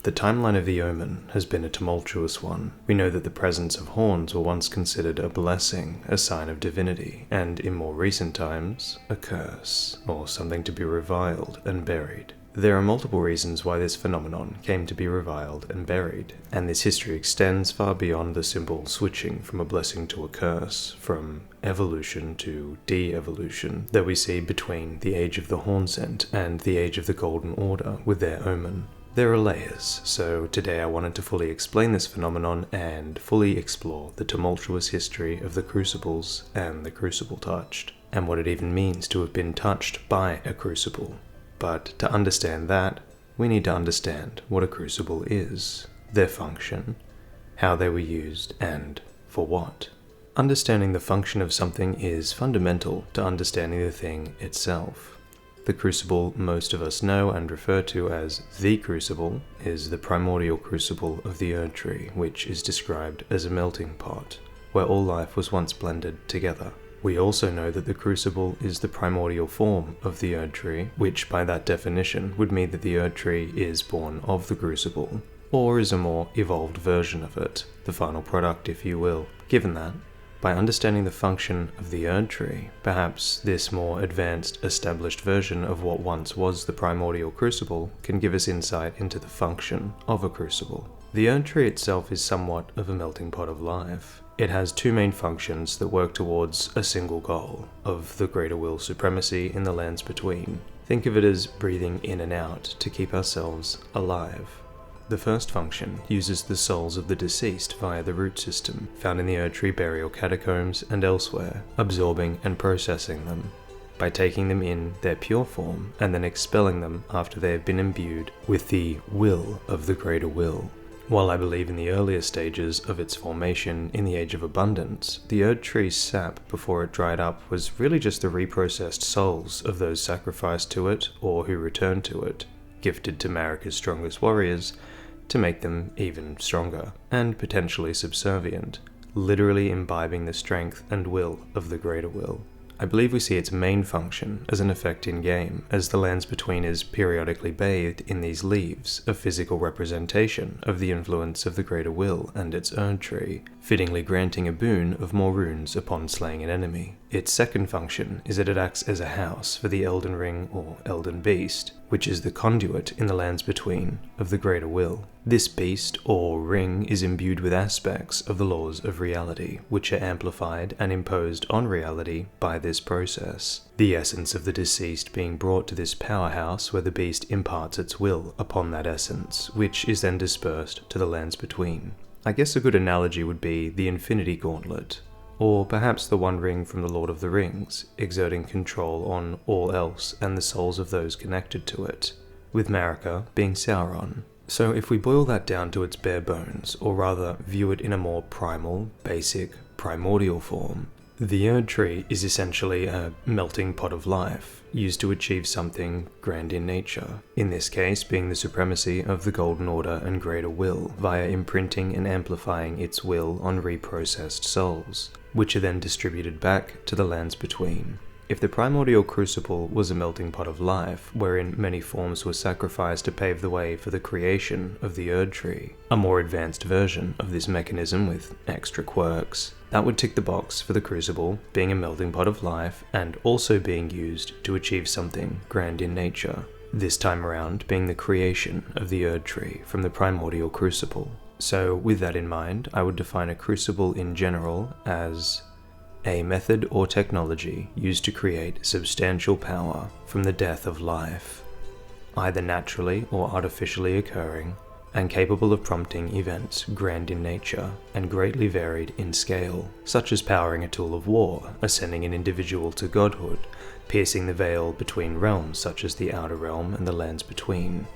The timeline of the Omen has been a tumultuous one. We know that the presence of horns were once considered a blessing, a sign of divinity, and in more recent times, a curse, or something to be reviled and buried. There are multiple reasons why this phenomenon came to be reviled and buried, and this history extends far beyond the simple switching from a blessing to a curse, from evolution to de-evolution, that we see between the Age of the Hornsent and the Age of the Golden Order with their Omen. There are layers, so today I wanted to fully explain this phenomenon and fully explore the tumultuous history of the Crucibles and the Crucible Touched, and what it even means to have been touched by a crucible. But to understand that, we need to understand what a crucible is, their function, how they were used, and for what. Understanding the function of something is fundamental to understanding the thing itself. The crucible most of us know and refer to as the Crucible is the primordial crucible of the Erdtree, which is described as a melting pot, where all life was once blended together. We also know that the Crucible is the primordial form of the Erdtree, which by that definition would mean that the Erdtree is born of the Crucible, or is a more evolved version of it, the final product if you will. Given that, by understanding the function of the Erdtree, perhaps this more advanced, established version of what once was the primordial crucible can give us insight into the function of a crucible. The Erdtree itself is somewhat of a melting pot of life. It has two main functions that work towards a single goal, of the greater will supremacy in the lands between. Think of it as breathing in and out to keep ourselves alive. The first function uses the souls of the deceased via the root system, found in the Erdtree burial catacombs and elsewhere, absorbing and processing them, by taking them in their pure form and then expelling them after they have been imbued with the will of the greater will. While I believe in the earlier stages of its formation in the Age of Abundance, the Erdtree's sap before it dried up was really just the reprocessed souls of those sacrificed to it or who returned to it, gifted to Marika's strongest warriors, to make them even stronger, and potentially subservient, literally imbibing the strength and will of the greater will. I believe we see its main function as an effect in-game, as the lands between is periodically bathed in these leaves, a physical representation of the influence of the greater will and its Erdtree, fittingly granting a boon of more runes upon slaying an enemy. Its second function is that it acts as a house for the Elden Ring or Elden Beast, which is the conduit in the lands between of the greater will. This beast or ring is imbued with aspects of the laws of reality, which are amplified and imposed on reality by this process. The essence of the deceased being brought to this powerhouse where the beast imparts its will upon that essence, which is then dispersed to the lands between. I guess a good analogy would be the Infinity Gauntlet, or perhaps the One Ring from the Lord of the Rings, exerting control on all else and the souls of those connected to it, with Marika being Sauron. So if we boil that down to its bare bones, or rather view it in a more primal, basic, primordial form, the Erdtree is essentially a melting pot of life, used to achieve something grand in nature, in this case being the supremacy of the Golden Order and Greater Will, via imprinting and amplifying its will on reprocessed souls, which are then distributed back to the lands between. If the primordial crucible was a melting pot of life, wherein many forms were sacrificed to pave the way for the creation of the Erdtree, a more advanced version of this mechanism with extra quirks, that would tick the box for the crucible being a melting pot of life and also being used to achieve something grand in nature, this time around being the creation of the Erdtree from the primordial crucible. So with that in mind, I would define a crucible in general as a method or technology used to create substantial power from the death of life, either naturally or artificially occurring, and capable of prompting events grand in nature and greatly varied in scale, such as powering a tool of war, ascending an individual to godhood, piercing the veil between realms such as the Outer Realm and the Lands Between,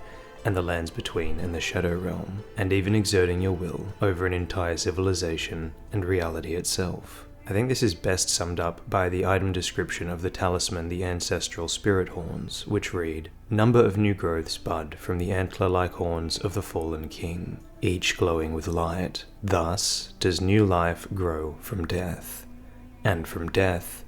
and the Lands Between and the Shadow Realm, and even exerting your will over an entire civilization and reality itself. I think this is best summed up by the item description of the talisman, the Ancestral Spirit Horns, which read, "Number of new growths bud from the antler-like horns of the fallen king, each glowing with light. Thus does new life grow from death. And from death,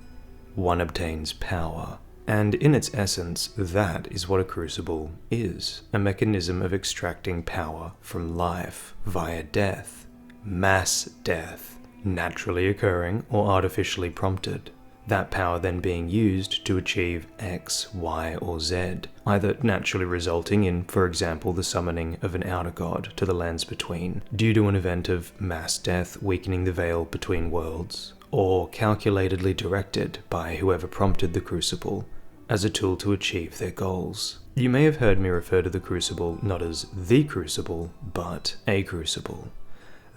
one obtains power, And in its essence, that is what a crucible is, a mechanism of extracting power from life via death, mass death, naturally occurring or artificially prompted. That power then being used to achieve X, Y, or Z, either naturally resulting in, for example, the summoning of an outer god to the lands between, due to an event of mass death weakening the veil between worlds, or calculatedly directed by whoever prompted the crucible as a tool to achieve their goals. You may have heard me refer to the crucible not as the crucible, but a crucible.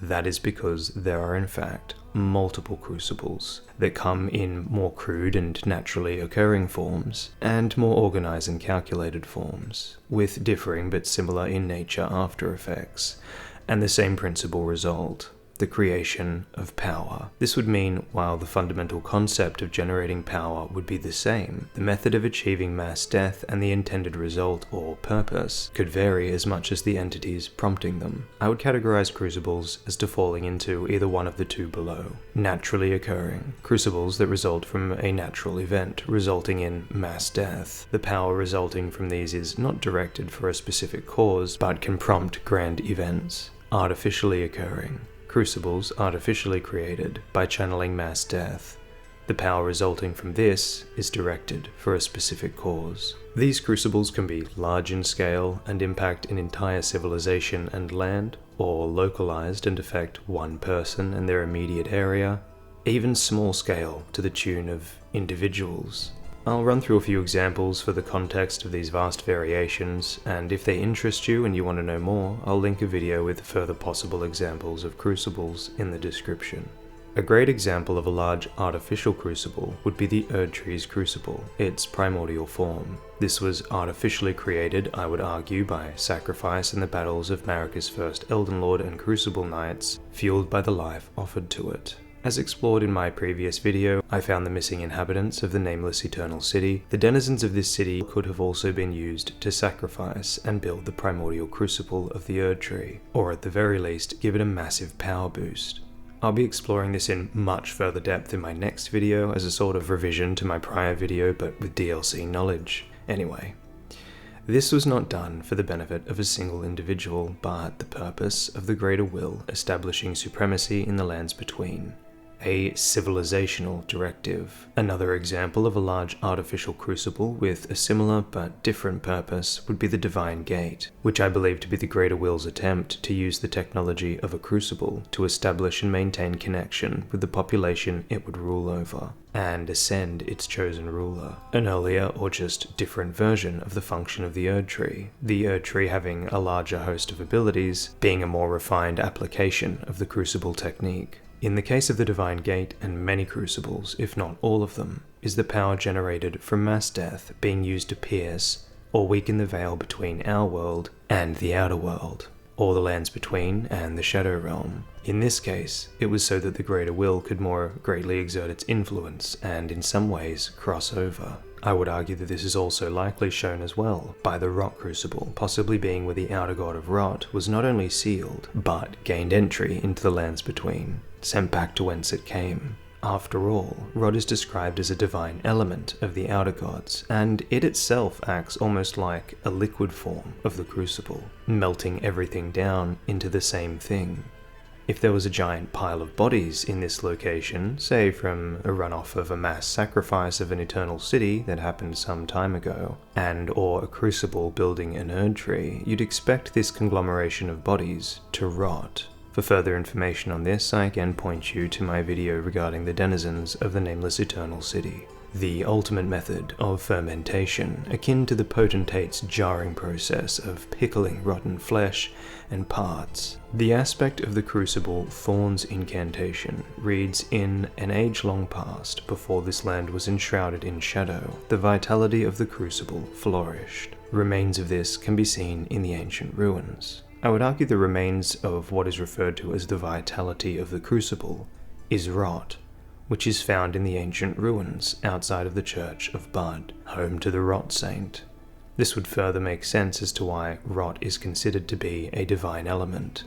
That is because there are in fact multiple crucibles that come in more crude and naturally occurring forms, and more organized and calculated forms, with differing but similar in nature after effects, and the same principal result: the creation of power. This would mean, while the fundamental concept of generating power would be the same, the method of achieving mass death and the intended result or purpose could vary as much as the entities prompting them. I would categorize crucibles as falling into either one of the two below. Naturally occurring crucibles that result from a natural event, resulting in mass death. The power resulting from these is not directed for a specific cause, but can prompt grand events. Artificially occurring crucibles artificially created by channeling mass death. The power resulting from this is directed for a specific cause. These crucibles can be large in scale and impact an entire civilization and land, or localized and affect one person and their immediate area, even small scale to the tune of individuals. I'll run through a few examples for the context of these vast variations, and if they interest you and you want to know more, I'll link a video with further possible examples of crucibles in the description. A great example of a large artificial crucible would be the Erdtree's crucible, its primordial form. This was artificially created, I would argue, by sacrifice in the battles of Marika's first Elden Lord and Crucible Knights, fueled by the life offered to it. As explored in my previous video, I found the missing inhabitants of the nameless eternal city. The denizens of this city could have also been used to sacrifice and build the primordial crucible of the Erdtree, or at the very least give it a massive power boost. I'll be exploring this in much further depth in my next video as a sort of revision to my prior video, but with DLC knowledge. Anyway, this was not done for the benefit of a single individual, but the purpose of the greater will establishing supremacy in the lands between. A civilizational directive. Another example of a large artificial crucible with a similar but different purpose would be the Divine Gate, which I believe to be the greater will's attempt to use the technology of a crucible to establish and maintain connection with the population it would rule over, and ascend its chosen ruler. An earlier or just different version of the function of the Erdtree having a larger host of abilities, being a more refined application of the crucible technique. In the case of the Divine Gate and many crucibles, if not all of them, is the power generated from mass death being used to pierce or weaken the veil between our world and the outer world, or the lands between and the Shadow Realm. In this case, it was so that the greater will could more greatly exert its influence and in some ways cross over. I would argue that this is also likely shown as well by the Rot Crucible, possibly being where the outer god of Rot was not only sealed, but gained entry into the lands between, sent back to whence it came. After all, Rot is described as a divine element of the outer gods, and it itself acts almost like a liquid form of the crucible, melting everything down into the same thing. If there was a giant pile of bodies in this location, say from a runoff of a mass sacrifice of an eternal city that happened some time ago, and or a crucible building an Erdtree, you'd expect this conglomeration of bodies to rot. For further information on this, I again point you to my video regarding the denizens of the nameless eternal city. The ultimate method of fermentation, akin to the potentate's jarring process of pickling rotten flesh and parts. The aspect of the crucible Thorn's incantation reads, in an age long past, before this land was enshrouded in shadow, the vitality of the crucible flourished. Remains of this can be seen in the ancient ruins. I would argue the remains of what is referred to as the vitality of the crucible is rot, which is found in the ancient ruins outside of the Church of Bud, home to the Rot Saint. This would further make sense as to why rot is considered to be a divine element.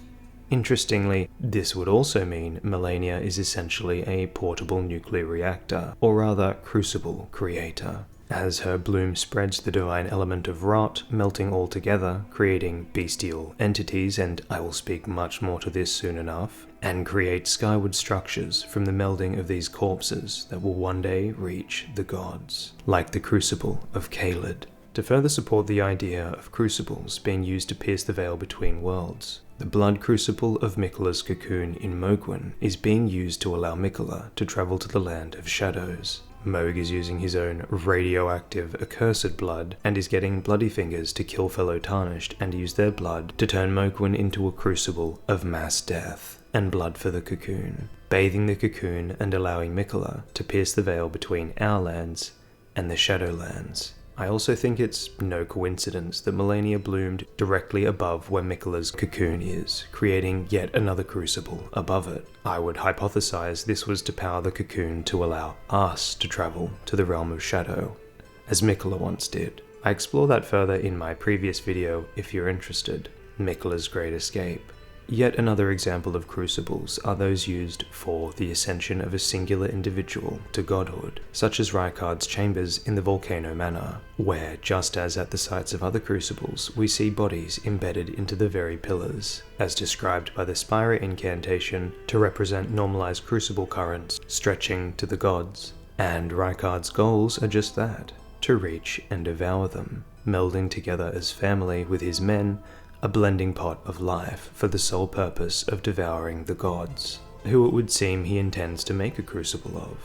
Interestingly, this would also mean Melania is essentially a portable nuclear reactor, or rather crucible creator. as her bloom spreads the divine element of rot, melting all together, creating bestial entities, and I will speak much more to this soon enough, and create skyward structures from the melding of these corpses that will one day reach the gods, like the Crucible of Caelid. To further support the idea of crucibles being used to pierce the veil between worlds, the blood crucible of Miquella's cocoon in Mohgwyn is being used to allow Miquella to travel to the land of shadows. Mohg is using his own radioactive accursed blood and is getting bloody fingers to kill fellow Tarnished and use their blood to turn Mohgwyn into a crucible of mass death and blood for the cocoon, bathing the cocoon and allowing Miquella to pierce the veil between our lands and the Shadowlands. I also think it's no coincidence that Melania bloomed directly above where Miquella's cocoon is, creating yet another crucible above it. I would hypothesize this was to power the cocoon to allow us to travel to the realm of shadow, as Miquella once did. I explore that further in my previous video if you're interested. Miquella's Great Escape. Yet another example of crucibles are those used for the ascension of a singular individual to godhood, such as Rykard's chambers in the Volcano Manor, where, just as at the sites of other crucibles, we see bodies embedded into the very pillars, as described by the Spira incantation to represent normalized crucible currents stretching to the gods. And Rykard's goals are just that, to reach and devour them, melding together as family with his men, a blending pot of life for the sole purpose of devouring the gods, who it would seem he intends to make a crucible of.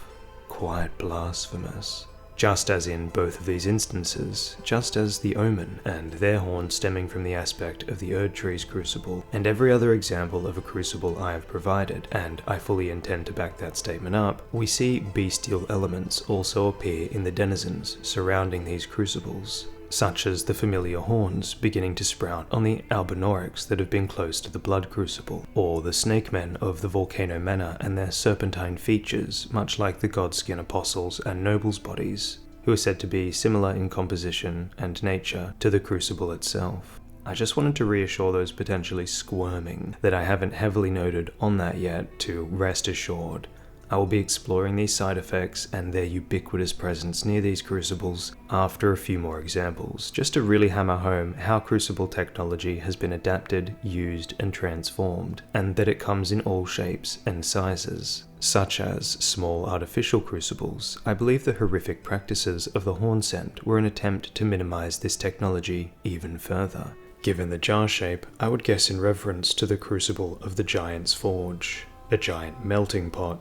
Quite blasphemous. Just as in both of these instances, just as the Omen and their horns stemming from the aspect of the Erdtree's crucible, and every other example of a crucible I have provided, and I fully intend to back that statement up, we see bestial elements also appear in the denizens surrounding these crucibles, such as the familiar horns beginning to sprout on the Albinaurics that have been close to the blood crucible, or the snake men of the Volcano Manor and their serpentine features, much like the godskin apostles and nobles' bodies, who are said to be similar in composition and nature to the crucible itself. I just wanted to reassure those potentially squirming that I haven't heavily noted on that yet to rest assured. I will be exploring these side effects and their ubiquitous presence near these crucibles after a few more examples, just to really hammer home how crucible technology has been adapted, used, and transformed, and that it comes in all shapes and sizes. Such as small artificial crucibles, I believe the horrific practices of the horn scent were an attempt to minimize this technology even further. Given the jar shape, I would guess in reference to the crucible of the Giant's Forge, a giant melting pot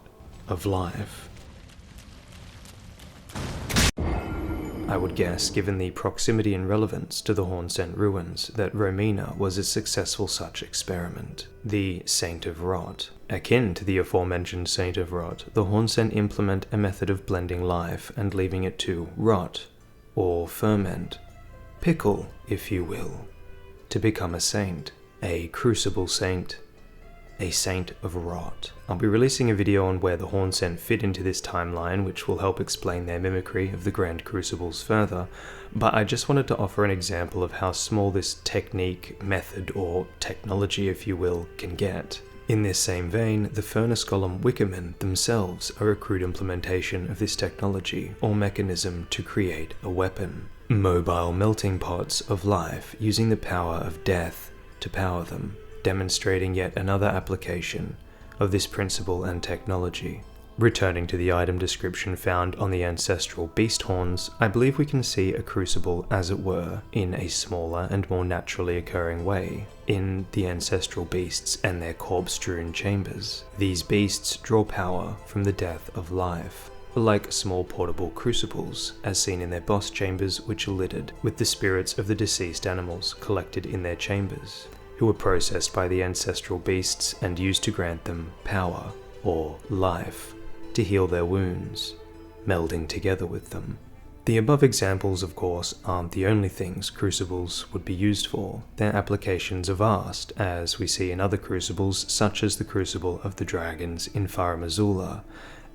of life. I would guess, given the proximity and relevance to the Hornsent ruins, that Romina was a successful such experiment. The Saint of Rot. Akin to the aforementioned Saint of Rot, the Hornsent implement a method of blending life and leaving it to rot, or ferment, pickle, if you will, to become a saint, a crucible saint, a saint of rot. I'll be releasing a video on where the Hornsent fit into this timeline, which will help explain their mimicry of the Grand Crucibles further, but I just wanted to offer an example of how small this technique, method, or technology, if you will, can get. In this same vein, the Furnace Golem Wickermen themselves are a crude implementation of this technology or mechanism to create a weapon. Mobile melting pots of life using the power of death to power them, demonstrating yet another application of this principle and technology. Returning to the item description found on the ancestral beast horns, I believe we can see a crucible, as it were, in a smaller and more naturally occurring way, in the ancestral beasts and their corpse-strewn chambers. These beasts draw power from the death of life, like small portable crucibles, as seen in their boss chambers, which are littered with the spirits of the deceased animals collected in their chambers, who were processed by the ancestral beasts and used to grant them power, or life, to heal their wounds, melding together with them. The above examples, of course, aren't the only things crucibles would be used for. Their applications are vast, as we see in other crucibles, such as the Crucible of the Dragons in Farum Azula,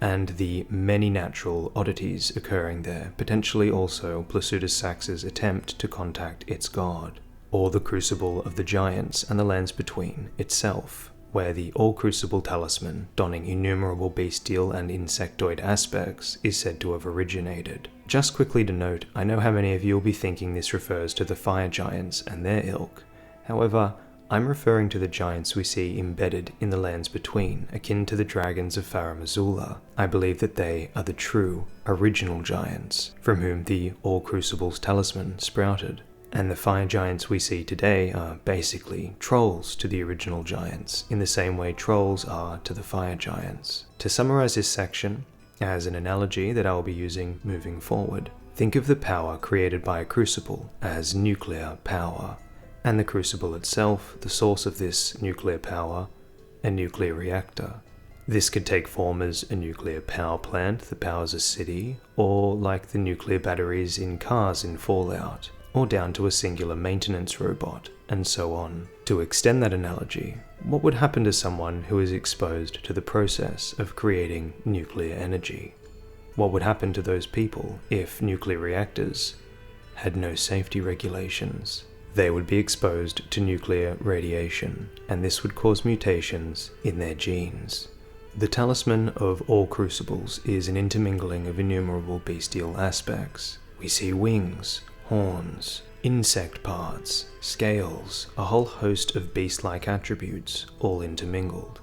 and the many natural oddities occurring there, potentially also Placiduous Sax's attempt to contact its god, or the Crucible of the Giants and the Lands Between itself, where the All-Crucible talisman, donning innumerable bestial and insectoid aspects, is said to have originated. Just quickly to note, I know how many of you will be thinking this refers to the fire giants and their ilk. However, I'm referring to the giants we see embedded in the lands between, akin to the dragons of Farum Azula. I believe that they are the true, original giants, from whom the All-Crucibles talisman sprouted. And the fire giants we see today are basically trolls to the original giants, in the same way trolls are to the fire giants. To summarize this section, as an analogy that I will be using moving forward, think of the power created by a crucible as nuclear power, and the crucible itself, the source of this nuclear power, a nuclear reactor. This could take form as a nuclear power plant that powers a city, or like the nuclear batteries in cars in Fallout, or down to a singular maintenance robot, and so on. To extend that analogy, what would happen to someone who is exposed to the process of creating nuclear energy? What would happen to those people if nuclear reactors had no safety regulations? They would be exposed to nuclear radiation, and this would cause mutations in their genes. The talisman of all crucibles is an intermingling of innumerable bestial aspects. We see wings, horns, insect parts, scales, a whole host of beast-like attributes, all intermingled.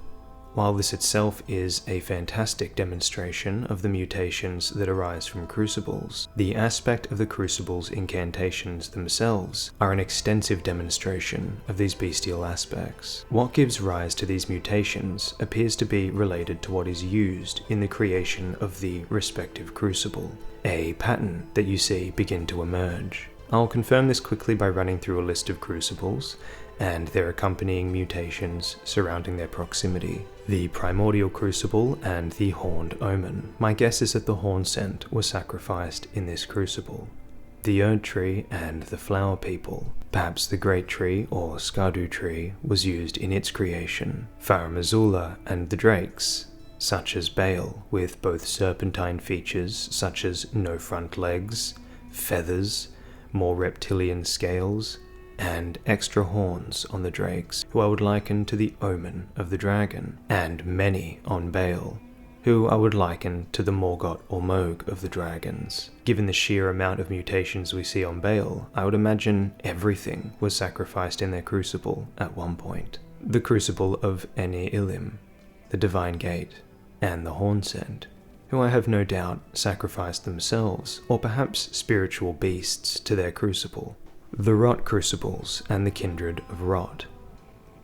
While this itself is a fantastic demonstration of the mutations that arise from crucibles, the aspect of the crucibles' incantations themselves are an extensive demonstration of these bestial aspects. What gives rise to these mutations appears to be related to what is used in the creation of the respective crucible, a pattern that you see begin to emerge. I'll confirm this quickly by running through a list of crucibles and their accompanying mutations surrounding their proximity. The primordial crucible and the horned omen. My guess is that the horn scent was sacrificed in this crucible. The Erdtree and the flower people. Perhaps the great tree or Scadutree was used in its creation. Farum Azula and the drakes, such as Bale, with both serpentine features such as no front legs, feathers, more reptilian scales, and extra horns on the drakes, who I would liken to the omen of the dragon, and many on Bale, who I would liken to the Morgoth or Moog of the dragons. Given the sheer amount of mutations we see on Bale, I would imagine everything was sacrificed in their crucible at one point. The crucible of Eni Ilim, the Divine Gate, and the Horn Scent, who I have no doubt sacrificed themselves, or perhaps spiritual beasts, to their crucible. The rot crucibles and the kindred of rot.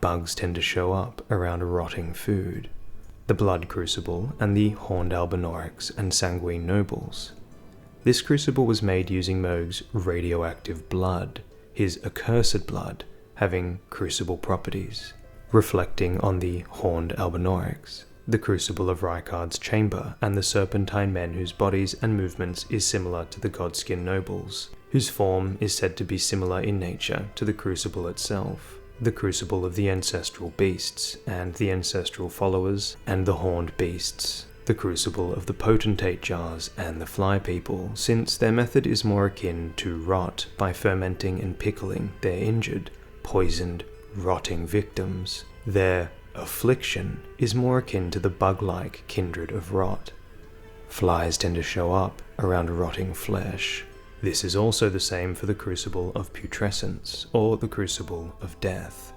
Bugs tend to show up around rotting food. The blood crucible and the horned albinorics and sanguine nobles. This crucible was made using Moog's radioactive blood, his accursed blood having crucible properties, reflecting on the horned albinorics. The crucible of Rykard's chamber and the serpentine men whose bodies and movements is similar to the Godskin nobles, whose form is said to be similar in nature to the crucible itself. The crucible of the ancestral beasts and the ancestral followers and the horned beasts. The crucible of the potentate jars and the fly people, since their method is more akin to rot by fermenting and pickling their injured, poisoned, rotting victims. Their affliction is more akin to the bug-like kindred of rot. Flies tend to show up around rotting flesh. This is also the same for the crucible of putrescence, or the crucible of death,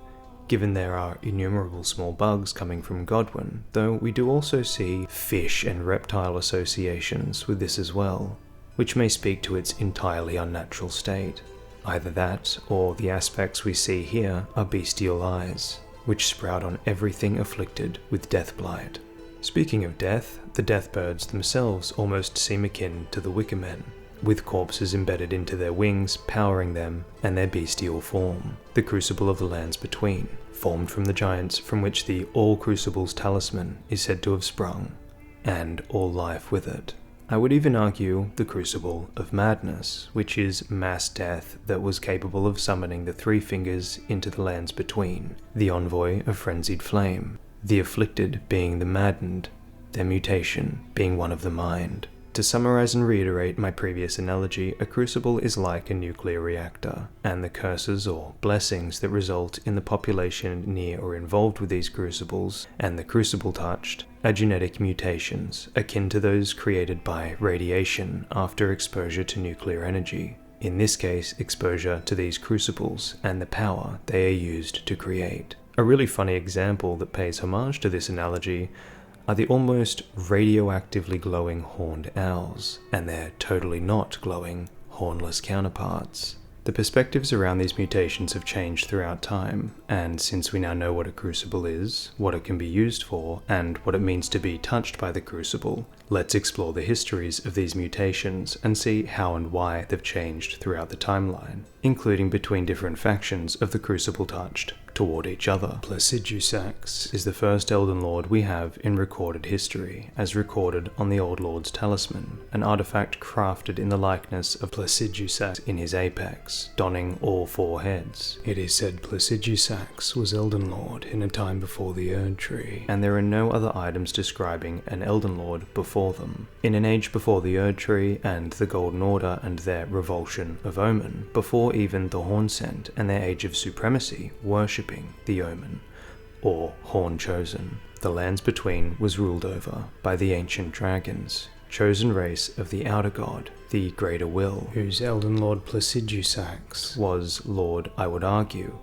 given there are innumerable small bugs coming from Godwyn, though we do also see fish and reptile associations with this as well, which may speak to its entirely unnatural state. Either that, or the aspects we see here are bestial eyes, which sprout on everything afflicted with death blight. Speaking of death, the deathbirds themselves almost seem akin to the Wicker Men, with corpses embedded into their wings, powering them and their bestial form. The Crucible of the Lands Between, formed from the giants from which the All Crucibles talisman is said to have sprung, and all life with it. I would even argue the Crucible of Madness, which is mass death that was capable of summoning the Three Fingers into the Lands Between, the envoy of frenzied flame, the afflicted being the maddened, their mutation being one of the mind. To summarize and reiterate my previous analogy, a crucible is like a nuclear reactor, and the curses or blessings that result in the population near or involved with these crucibles, and the Crucible Touched, are genetic mutations, akin to those created by radiation after exposure to nuclear energy. In this case, exposure to these crucibles and the power they are used to create. A really funny example that pays homage to this analogy are the almost radioactively glowing horned owls, and their totally not glowing, hornless counterparts. The perspectives around these mutations have changed throughout time, and since we now know what a crucible is, what it can be used for, and what it means to be touched by the crucible, let's explore the histories of these mutations and see how and why they've changed throughout the timeline, including between different factions of the Crucible Touched toward each other. Placidusax is the first Elden Lord we have in recorded history, as recorded on the Old Lord's Talisman, an artifact crafted in the likeness of Placidusax in his apex, donning all four heads. It is said Placidusax was Elden Lord in a time before the Erdtree, and there are no other items describing an Elden Lord before them. In an age before the Erdtree and the Golden Order and their revulsion of Omen, before even the Hornsent and their age of supremacy, worshipping the Omen, or Horn Chosen. The lands between was ruled over by the ancient dragons, chosen race of the Outer God, the Greater Will, whose Elden Lord Placidusax was Lord, I would argue,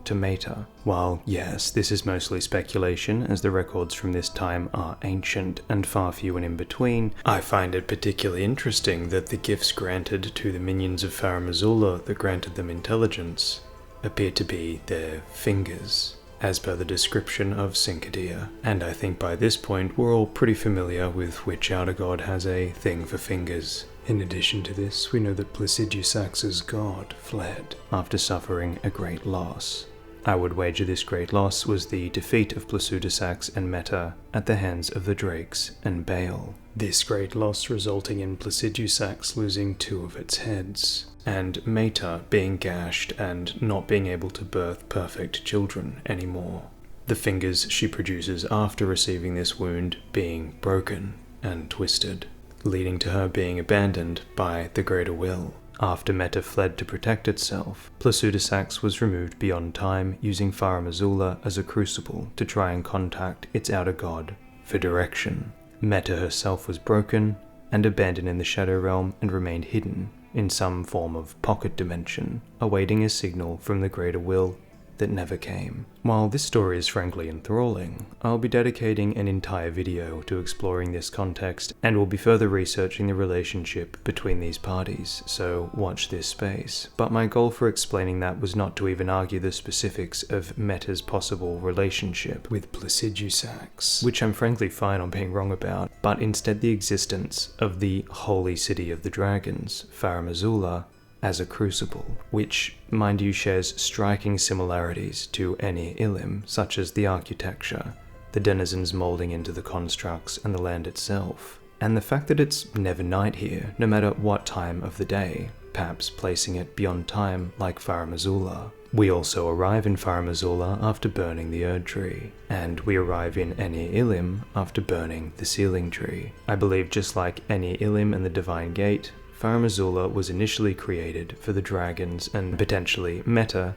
to Meta. While, yes, this is mostly speculation, as the records from this time are ancient and far few and in between, I find it particularly interesting that the gifts granted to the minions of Farum Azula that granted them intelligence appear to be their fingers, as per the description of Sinkadia. And I think by this point we're all pretty familiar with which Outer God has a thing for fingers. In addition to this, we know that Placidusax's god fled after suffering a great loss. I would wager this great loss was the defeat of Placidusax and Meta at the hands of the Drakes and Baal. This great loss resulting in Placidusax losing 2 of its heads, and Meta being gashed and not being able to birth perfect children anymore. The fingers she produces after receiving this wound being broken and twisted, leading to her being abandoned by the Greater Will. After Meta fled to protect itself, Placidusax was removed beyond time using Farum Azula as a crucible to try and contact its Outer God for direction. Meta herself was broken and abandoned in the Shadow Realm and remained hidden in some form of pocket dimension, awaiting a signal from the Greater Will that never came. While this story is frankly enthralling, I'll be dedicating an entire video to exploring this context, and will be further researching the relationship between these parties, so watch this space. But my goal for explaining that was not to even argue the specifics of Meta's possible relationship with Placidusax, which I'm frankly fine on being wrong about, but instead the existence of the Holy City of the Dragons, Farum Azula, as a crucible, which, mind you, shares striking similarities to Eni Ilim, such as the architecture, the denizens moulding into the constructs and the land itself, and the fact that it's never night here, no matter what time of the day, perhaps placing it beyond time like Farum Azula. We also arrive in Farum Azula after burning the Erdtree, and we arrive in Eni Ilim after burning the Sealing Tree. I believe just like Eni Ilim and the Divine Gate, Farum Azula was initially created for the dragons and potentially Meta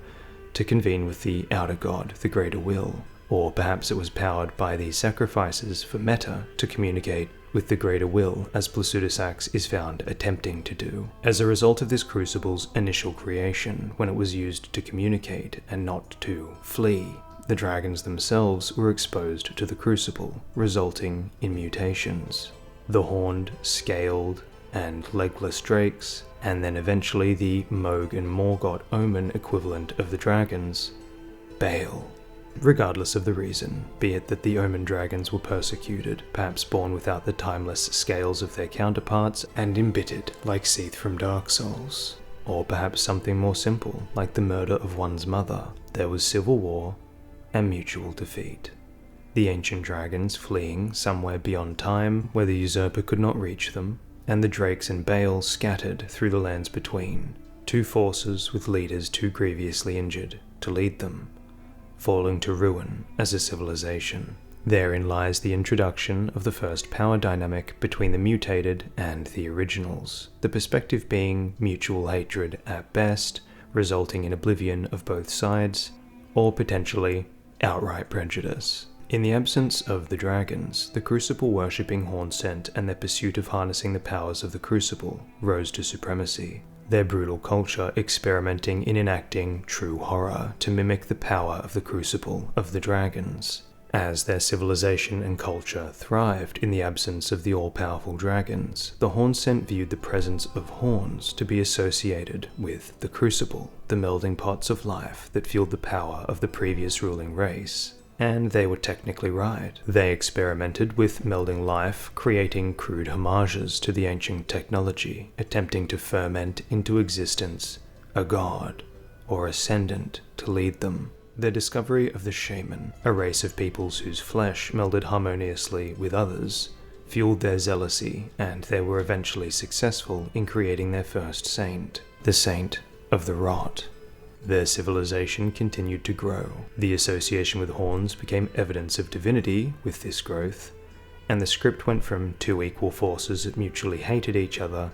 to convene with the Outer God, the Greater Will, or perhaps it was powered by the sacrifices for Meta to communicate with the Greater Will, as Placidusax is found attempting to do. As a result of this crucible's initial creation, when it was used to communicate and not to flee, the dragons themselves were exposed to the crucible, resulting in mutations. The horned, scaled, and legless drakes, and then eventually the Moog and Morgoth Omen equivalent of the dragons, Baal. Regardless of the reason, be it that the Omen dragons were persecuted, perhaps born without the timeless scales of their counterparts, and embittered like Seath from Dark Souls, or perhaps something more simple, like the murder of one's mother, there was civil war and mutual defeat. The ancient dragons fleeing somewhere beyond time, where the usurper could not reach them, and the Drakes and Baal scattered through the lands between, 2 forces with leaders too grievously injured to lead them, falling to ruin as a civilization. Therein lies the introduction of the first power dynamic between the mutated and the originals, the perspective being mutual hatred at best, resulting in oblivion of both sides, or potentially outright prejudice. In the absence of the dragons, the Crucible worshipping Hornsent and their pursuit of harnessing the powers of the Crucible rose to supremacy, their brutal culture experimenting in enacting true horror to mimic the power of the Crucible of the dragons. As their civilization and culture thrived in the absence of the all-powerful dragons, the Hornsent viewed the presence of horns to be associated with the Crucible, the melding pots of life that fueled the power of the previous ruling race. And they were technically right. They experimented with melding life, creating crude homages to the ancient technology, attempting to ferment into existence a god or ascendant to lead them. Their discovery of the shaman, a race of peoples whose flesh melded harmoniously with others, fueled their zealousy, and they were eventually successful in creating their first saint, the Saint of the Rot. Their civilization continued to grow. The association with horns became evidence of divinity with this growth, and the script went from two equal forces that mutually hated each other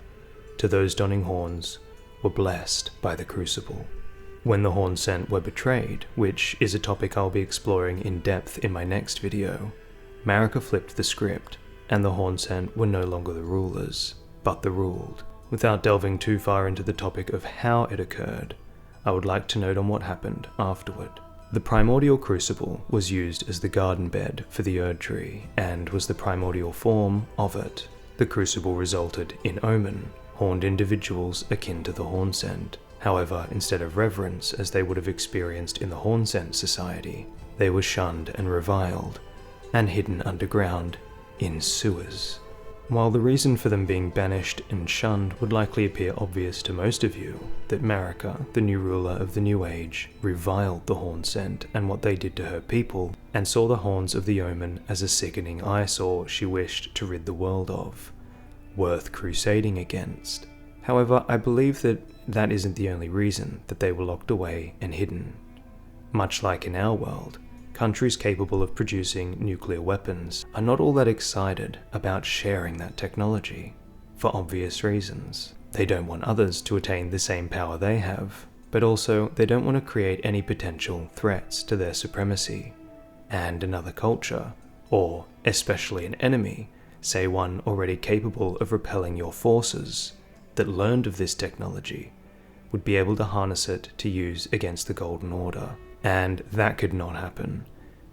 to those donning horns were blessed by the Crucible. When the Hornsent were betrayed, which is a topic I'll be exploring in depth in my next video, Marika flipped the script, and the Hornsent were no longer the rulers, but the ruled. Without delving too far into the topic of how it occurred, I would like to note on what happened afterward. The primordial Crucible was used as the garden bed for the Erdtree, and was the primordial form of it. The Crucible resulted in omen, horned individuals akin to the Hornsent. However, instead of reverence as they would have experienced in the Hornsent society, they were shunned and reviled, and hidden underground in sewers. While the reason for them being banished and shunned would likely appear obvious to most of you, that Marika, the new ruler of the New Age, reviled the Hornsent and what they did to her people, and saw the horns of the Omen as a sickening eyesore she wished to rid the world of, worth crusading against. However, I believe that isn't the only reason that they were locked away and hidden. Much like in our world, countries capable of producing nuclear weapons are not all that excited about sharing that technology, for obvious reasons. They don't want others to attain the same power they have, but also they don't want to create any potential threats to their supremacy. And another culture, or especially an enemy, say one already capable of repelling your forces, that learned of this technology, would be able to harness it to use against the Golden Order. And that could not happen,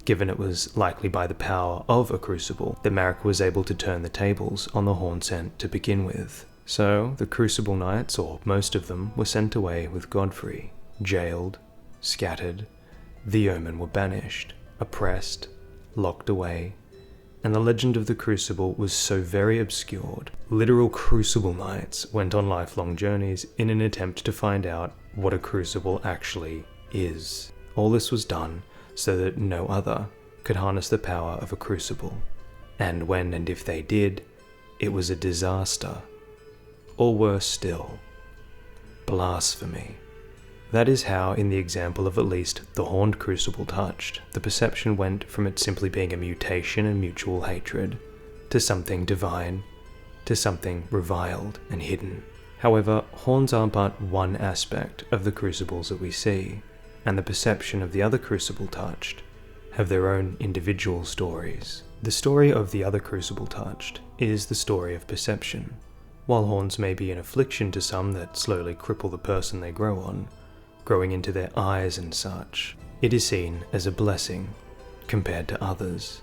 given it was likely by the power of a Crucible that Marika was able to turn the tables on the Hornsent to begin with. So the Crucible Knights, or most of them, were sent away with Godfrey, jailed, scattered. The Omen were banished, oppressed, locked away, and the legend of the Crucible was so very obscured. Literal Crucible Knights went on lifelong journeys in an attempt to find out what a Crucible actually is. All this was done so that no other could harness the power of a Crucible. And when and if they did, it was a disaster. Or worse still, blasphemy. That is how, in the example of at least the Horned Crucible Touched, the perception went from it simply being a mutation and mutual hatred, to something divine, to something reviled and hidden. However, horns are but one aspect of the Crucibles that we see, and the perception of the other Crucible Touched have their own individual stories. The story of the other Crucible Touched is the story of perception. While horns may be an affliction to some that slowly cripple the person they grow on, growing into their eyes and such, it is seen as a blessing compared to others,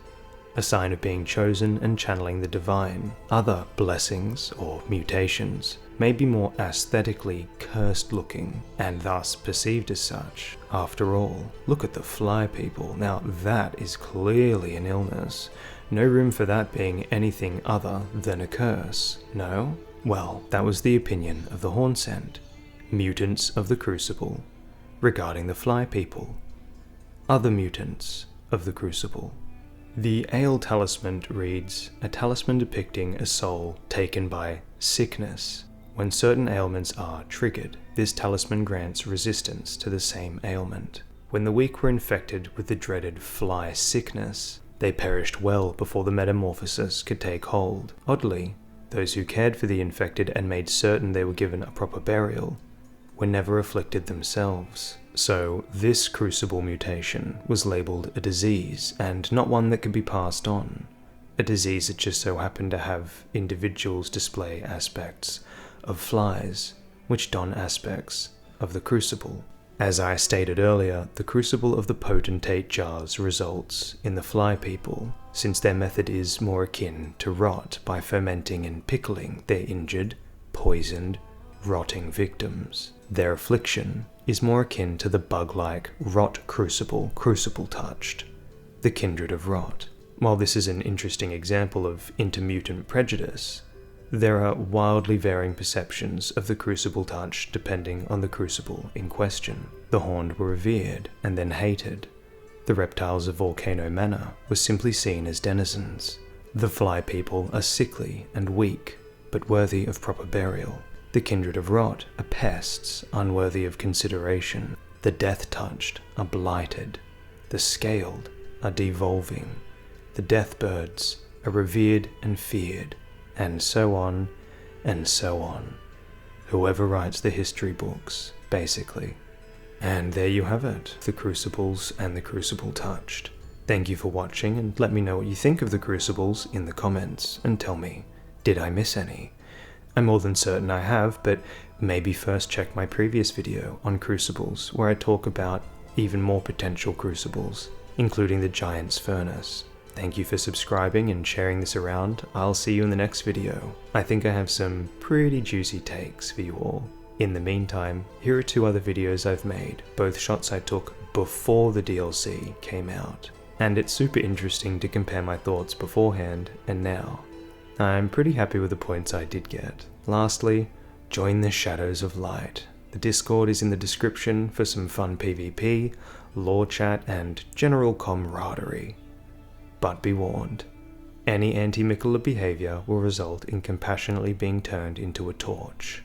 a sign of being chosen and channeling the divine. Other blessings, or mutations, may be more aesthetically cursed looking, and thus perceived as such. After all, look at the fly people. Now that is clearly an illness. No room for that being anything other than a curse, no? Well, that was the opinion of the Hornsent, mutants of the Crucible, regarding the fly people, other mutants of the Crucible. The Ale Talisman reads, a talisman depicting a soul taken by sickness. When certain ailments are triggered, this talisman grants resistance to the same ailment. When the weak were infected with the dreaded fly sickness, They perished well before the metamorphosis could take hold. Oddly, those who cared for the infected and made certain they were given a proper burial were never afflicted themselves. So this crucible mutation was labelled a disease, and not one that could be passed on. A disease that just so happened to have individuals display aspects of flies, which don aspects of the crucible. As I stated earlier, the crucible of the potentate jars results in the fly people, since their method is more akin to rot by fermenting and pickling their injured, poisoned, rotting victims. Their affliction is more akin to the bug-like rot crucible, Crucible Touched, the kindred of rot. While this is an interesting example of intermutant prejudice, there are wildly varying perceptions of the Crucible Touched depending on the crucible in question. The Horned were revered and then hated. The reptiles of Volcano Manor were simply seen as denizens. The Fly People are sickly and weak, but worthy of proper burial. The Kindred of Rot are pests unworthy of consideration. The Death Touched are blighted. The Scaled are devolving. The Death Birds are revered and feared. And so on, and so on. Whoever writes the history books, basically. And there you have it, the Crucibles and the Crucible Touched. Thank you for watching, and let me know what you think of the Crucibles in the comments, and tell me, did I miss any? I'm more than certain I have, but maybe first check my previous video on Crucibles, where I talk about even more potential Crucibles, including the Giant's Furnace. Thank you for subscribing and sharing this around. I'll see you in the next video. I think I have some pretty juicy takes for you all. In the meantime, here are 2 other videos I've made, both shots I took before the DLC came out. And it's super interesting to compare my thoughts beforehand and now. I'm pretty happy with the points I did get. Lastly, join the Shadows of Light. The Discord is in the description for some fun PvP, lore chat, and general camaraderie. But be warned, any anti-Miquella behaviour will result in compassionately being turned into a torch.